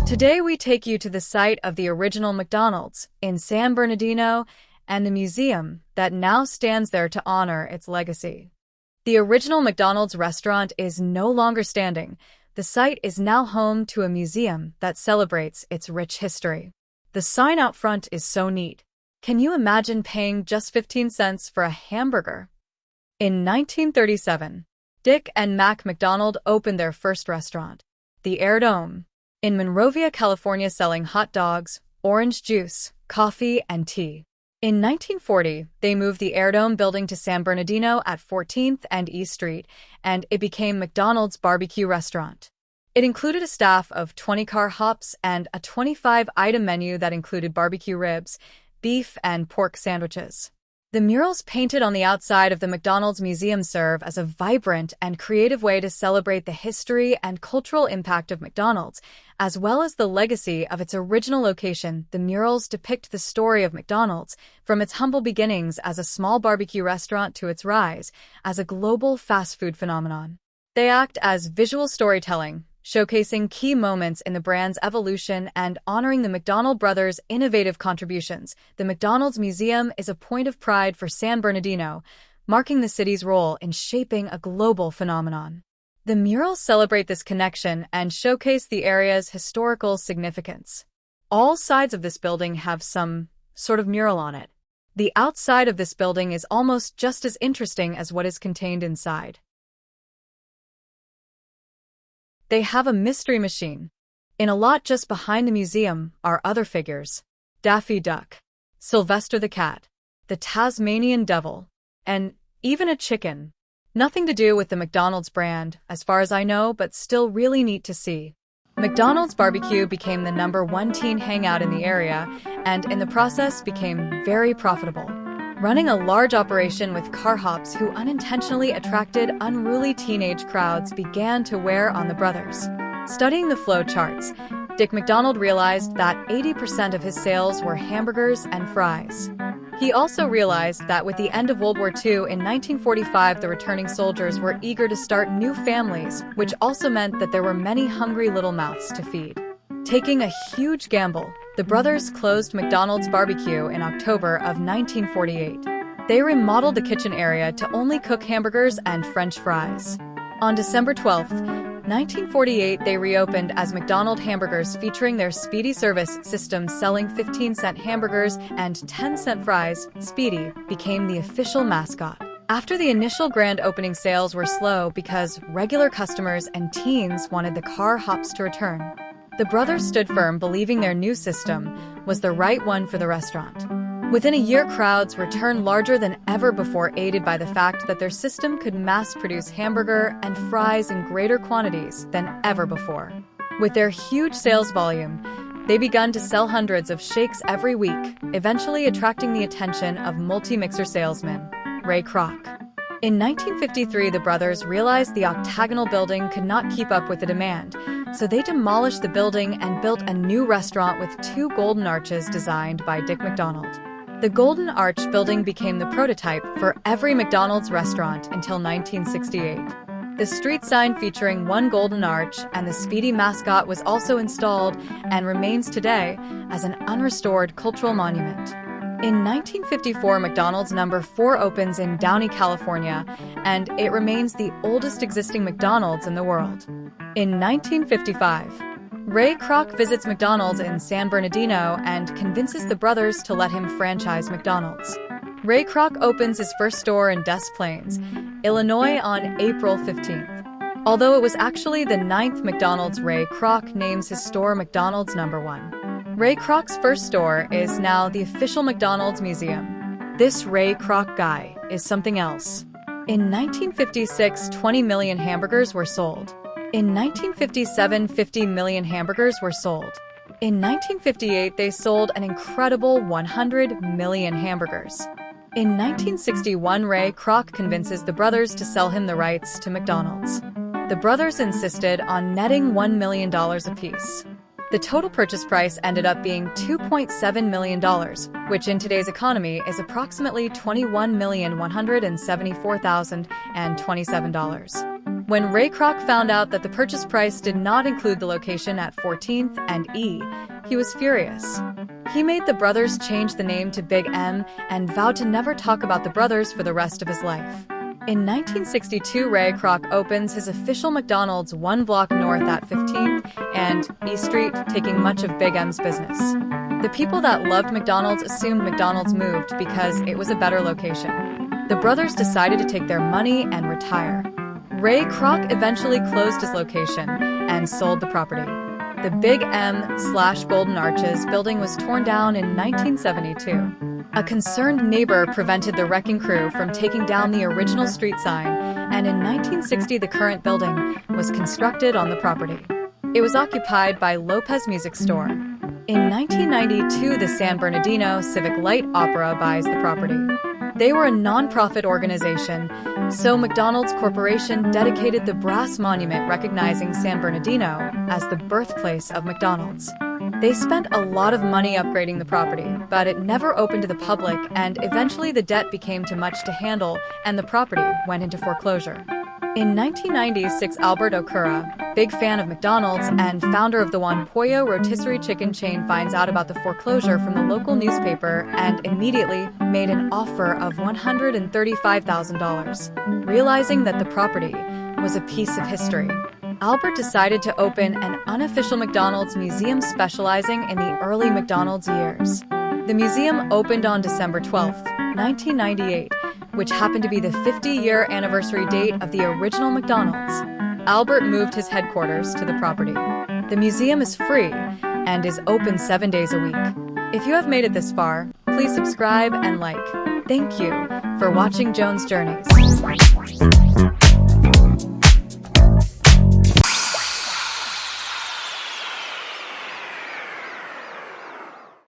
Today we take you to the site of the original McDonald's in San Bernardino and the museum that now stands there to honor its legacy. The original McDonald's restaurant is no longer standing. The site is now home to a museum that celebrates its rich history. The sign out front is so neat. Can you imagine paying just 15 cents for a hamburger? In 1937, Dick and Mac McDonald opened their first restaurant, the Air Dome, in Monrovia, California, selling hot dogs, orange juice, coffee, and tea. In 1940, they moved the Air Dome building to San Bernardino at 14th and East Street, and it became McDonald's Barbecue Restaurant. It included a staff of 20 car hops and a 25-item menu that included barbecue ribs, beef, and pork sandwiches. The murals painted on the outside of the McDonald's museum serve as a vibrant and creative way to celebrate the history and cultural impact of McDonald's, as well as the legacy of its original location. The murals depict the story of McDonald's, from its humble beginnings as a small barbecue restaurant to its rise as a global fast food phenomenon. They act as visual storytelling, showcasing key moments in the brand's evolution and honoring the McDonald brothers' innovative contributions. The McDonald's Museum is a point of pride for San Bernardino, marking the city's role in shaping a global phenomenon. The murals celebrate this connection and showcase the area's historical significance. All sides of this building have some sort of mural on it. The outside of this building is almost just as interesting as what is contained inside. They have a mystery machine. In a lot just behind the museum are other figures: Daffy Duck, Sylvester the Cat, the Tasmanian Devil, and even a chicken. Nothing to do with the McDonald's brand, as far as I know, but still really neat to see. McDonald's barbecue became the #1 teen hangout in the area, and in the process became very profitable, running a large operation with car hops who unintentionally attracted unruly teenage crowds began to wear on the brothers. Studying the flow charts, Dick McDonald realized that 80% of his sales were hamburgers and fries. He also realized that with the end of World War II in 1945, the returning soldiers were eager to start new families, which also meant that there were many hungry little mouths to feed. Taking a huge gamble, the brothers closed McDonald's Barbecue in October of 1948. They remodeled the kitchen area to only cook hamburgers and French fries. On December 12, 1948, they reopened as McDonald Hamburgers, featuring their Speedy service system, selling 15-cent hamburgers and 10-cent fries. Speedy became the official mascot. After the initial grand opening, sales were slow because regular customers and teens wanted the car hops to return. The brothers stood firm, believing their new system was the right one for the restaurant. Within a year, crowds returned larger than ever before, aided by the fact that their system could mass-produce hamburger and fries in greater quantities than ever before. With their huge sales volume, they began to sell hundreds of shakes every week, eventually attracting the attention of multi-mixer salesman Ray Kroc. In 1953, the brothers realized the octagonal building could not keep up with the demand, so they demolished the building and built a new restaurant with 2 golden arches designed by Dick McDonald. The Golden Arch building became the prototype for every McDonald's restaurant until 1968. The street sign featuring 1 golden arch and the Speedy mascot was also installed and remains today as an unrestored cultural monument. In 1954, McDonald's No. 4 opens in Downey, California, and it remains the oldest existing McDonald's in the world. In 1955, Ray Kroc visits McDonald's in San Bernardino and convinces the brothers to let him franchise McDonald's. Ray Kroc opens his first store in Des Plaines, Illinois on April 15th. Although it was actually the 9th McDonald's, Ray Kroc names his store McDonald's No. 1. Ray Kroc's first store is now the official McDonald's Museum. This Ray Kroc guy is something else. In 1956, 20 million hamburgers were sold. In 1957, 50 million hamburgers were sold. In 1958, they sold an incredible 100 million hamburgers. In 1961, Ray Kroc convinces the brothers to sell him the rights to McDonald's. The brothers insisted on netting $1 million apiece. The total purchase price ended up being $2.7 million, which in today's economy is approximately $21,174,027. When Ray Kroc found out that the purchase price did not include the location at 14th and E, he was furious. He made the brothers change the name to Big M and vowed to never talk about the brothers for the rest of his life. In 1962, Ray Kroc opens his official McDonald's one block north at 15th and E Street, taking much of Big M's business. The people that loved McDonald's assumed McDonald's moved because it was a better location. The brothers decided to take their money and retire. Ray Kroc eventually closed his location and sold the property. The Big M/Golden Arches building was torn down in 1972. A concerned neighbor prevented the wrecking crew from taking down the original street sign, and in 1960 the current building was constructed on the property. It was occupied by Lopez Music Store. In 1992, the San Bernardino Civic Light Opera buys the property. They were a non-profit organization, so McDonald's Corporation dedicated the brass monument recognizing San Bernardino as the birthplace of McDonald's. They spent a lot of money upgrading the property, but it never opened to the public, and eventually the debt became too much to handle and the property went into foreclosure. In 1996, Albert Okura, big fan of McDonald's and founder of the Juan Pollo rotisserie chicken chain, finds out about the foreclosure from the local newspaper and immediately made an offer of $135,000. Realizing that the property was a piece of history, Albert decided to open an unofficial McDonald's museum specializing in the early McDonald's years. The museum opened on December 12, 1998, which happened to be the 50-year anniversary date of the original McDonald's. Albert moved his headquarters to the property. The museum is free and is open 7 days a week. If you have made it this far, please subscribe and like. Thank you for watching Jones Journeys.